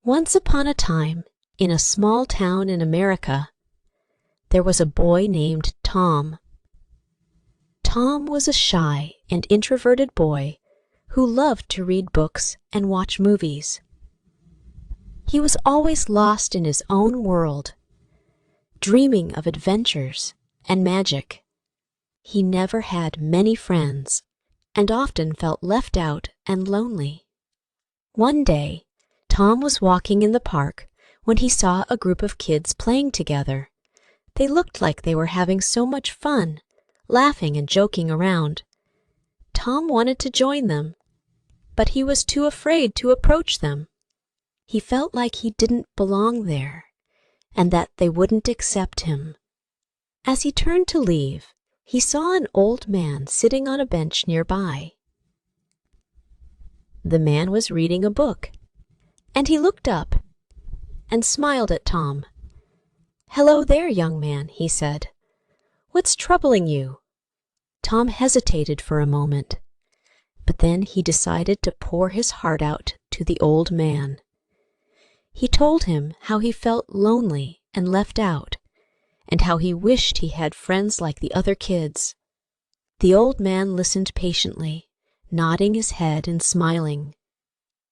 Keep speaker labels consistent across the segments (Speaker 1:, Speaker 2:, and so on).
Speaker 1: Once upon a time, in a small town in America, there was a boy named Tom. Tom was a shy and introverted boy who loved to read books and watch movies. He was always lost in his own world, dreaming of adventures and magic. He never had many friends and often felt left out and lonely. One day, Tom was walking in the park when he saw a group of kids playing together. They looked like they were having so much fun, laughing and joking around. Tom wanted to join them, but he was too afraid to approach them. He felt like he didn't belong there, and that they wouldn't accept him. As he turned to leave, he saw an old man sitting on a bench nearby. The man was reading a book, and he looked up and smiled at Tom. "Hello there, young man," he said. "What's troubling you?" Tom hesitated for a moment, but then he decided to pour his heart out to the old man. He told him how he felt lonely and left out, and how he wished he had friends like the other kids. The old man listened patiently, nodding his head and smiling.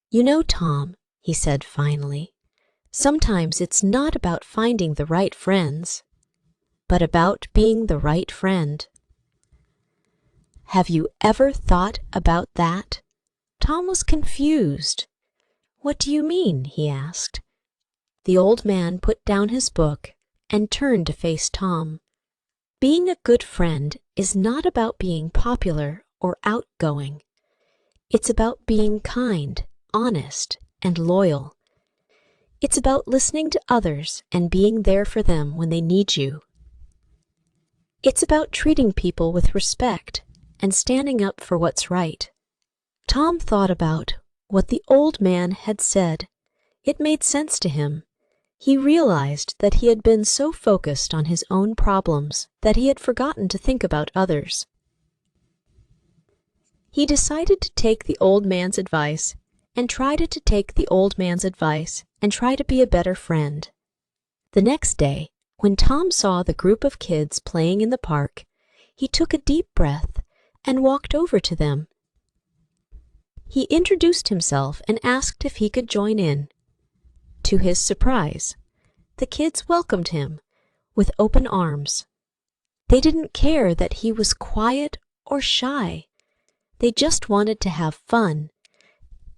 Speaker 1: "You know, Tom," he said finally, "sometimes it's not about finding the right friends, but about being the right friend." "Have you ever thought about that?" Tom was confused. "What do you mean?" he asked. The old man put down his book and turned to face Tom. Being a good friend is not about being popular or outgoing. It's about being kind, honest, and loyal. It's about listening to others and being there for them when they need you. It's about treating people with respect and standing up for what's right. Tom thought about what the old man had said. It made sense to him. He realized that he had been so focused on his own problems that he had forgotten to think about others. He decided to take the old man's advice and try to be a better friend. The next day, when Tom saw the group of kids playing in the park, he took a deep breath and walked over to them. He introduced himself and asked if he could join in. To his surprise, the kids welcomed him with open arms. They didn't care that he was quiet or shy. They just wanted to have fun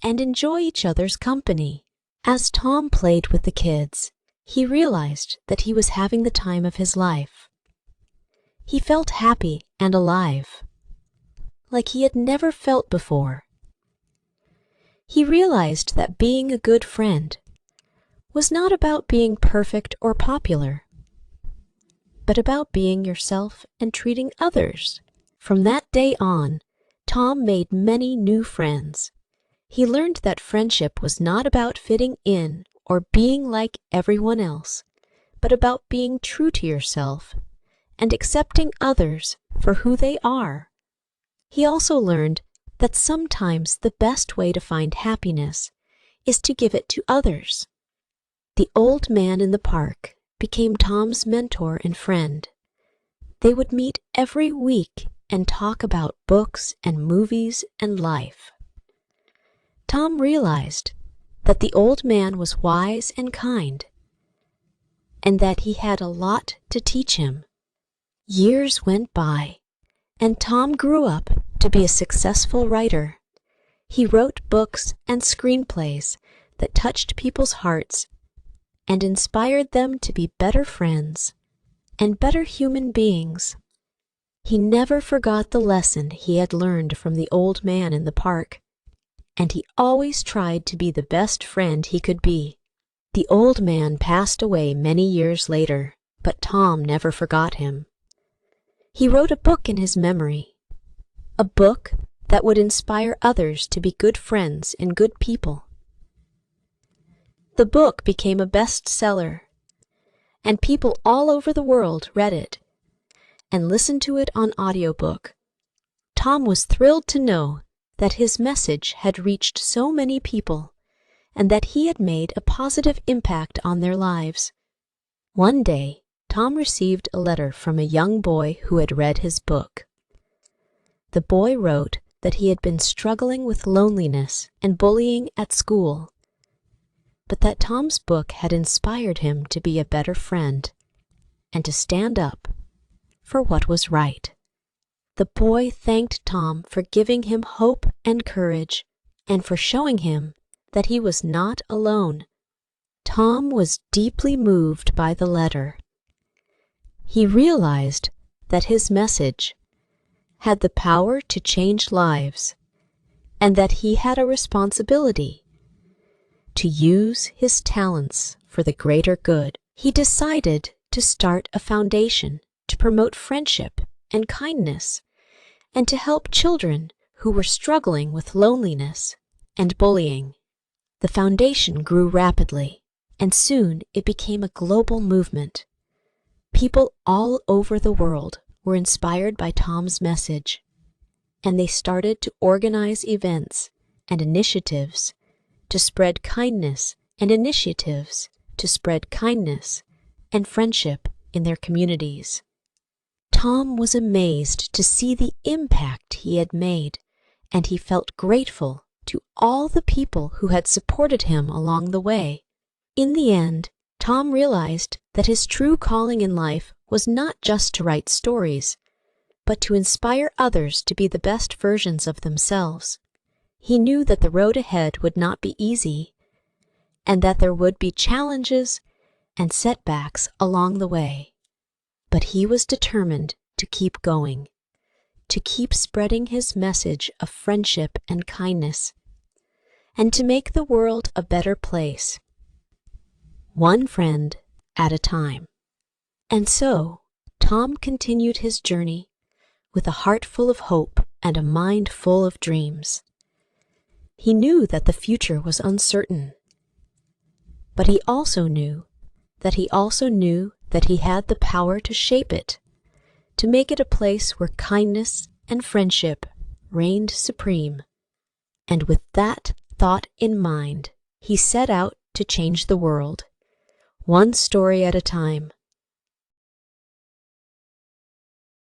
Speaker 1: and enjoy each other's company. As Tom played with the kids, he realized that he was having the time of his life. He felt happy and alive, like he had never felt before. He realized that being a good friend was not about being perfect or popular, but about being yourself and treating others. From that day on, Tom made many new friends. He learned that friendship was not about fitting in or being like everyone else, but about being true to yourself and accepting others for who they are. He also learned that sometimes the best way to find happiness is to give it to others. The old man in the park became Tom's mentor and friend. They would meet every week and talk about books and movies and life. Tom realized that the old man was wise and kind, and that he had a lot to teach him. Years went by, and Tom grew up to be a successful writer. He wrote books and screenplays that touched people's hearts and inspired them to be better friends and better human beings. He never forgot the lesson he had learned from the old man in the park, and he always tried to be the best friend he could be. The old man passed away many years later, but Tom never forgot him. He wrote a book in his memory, a book that would inspire others to be good friends and good people. The book became a bestseller, and people all over the world read it and listened to it on audiobook. Tom was thrilled to know that his message had reached so many people and that he had made a positive impact on their lives. One day, Tom received a letter from a young boy who had read his book. The boy wrote that he had been struggling with loneliness and bullying at school, but that Tom's book had inspired him to be a better friend and to stand up for what was right. The boy thanked Tom for giving him hope and courage and for showing him that he was not alone. Tom was deeply moved by the letter. He realized that his message had the power to change lives and that he had a responsibility to use his talents for the greater good. He decided to start a foundation to promote friendship and kindness and to help children who were struggling with loneliness and bullying. The foundation grew rapidly, and soon it became a global movement. People all over the world were inspired by Tom's message, and they started to organize events and initiatives to spread kindness and friendship in their communities. Tom was amazed to see the impact he had made, and he felt grateful to all the people who had supported him along the way. In the end, Tom realized that his true calling in life was not just to write stories, but to inspire others to be the best versions of themselves. He knew that the road ahead would not be easy, and that there would be challenges and setbacks along the way. But he was determined to keep going, to keep spreading his message of friendship and kindness, and to make the world a better place, one friend at a time. And so, Tom continued his journey with a heart full of hope and a mind full of dreams. He knew that the future was uncertain, but he also knew that he had the power to shape it, to make it a place where kindness and friendship reigned supreme. And with that thought in mind, he set out to change the world, one story at a time,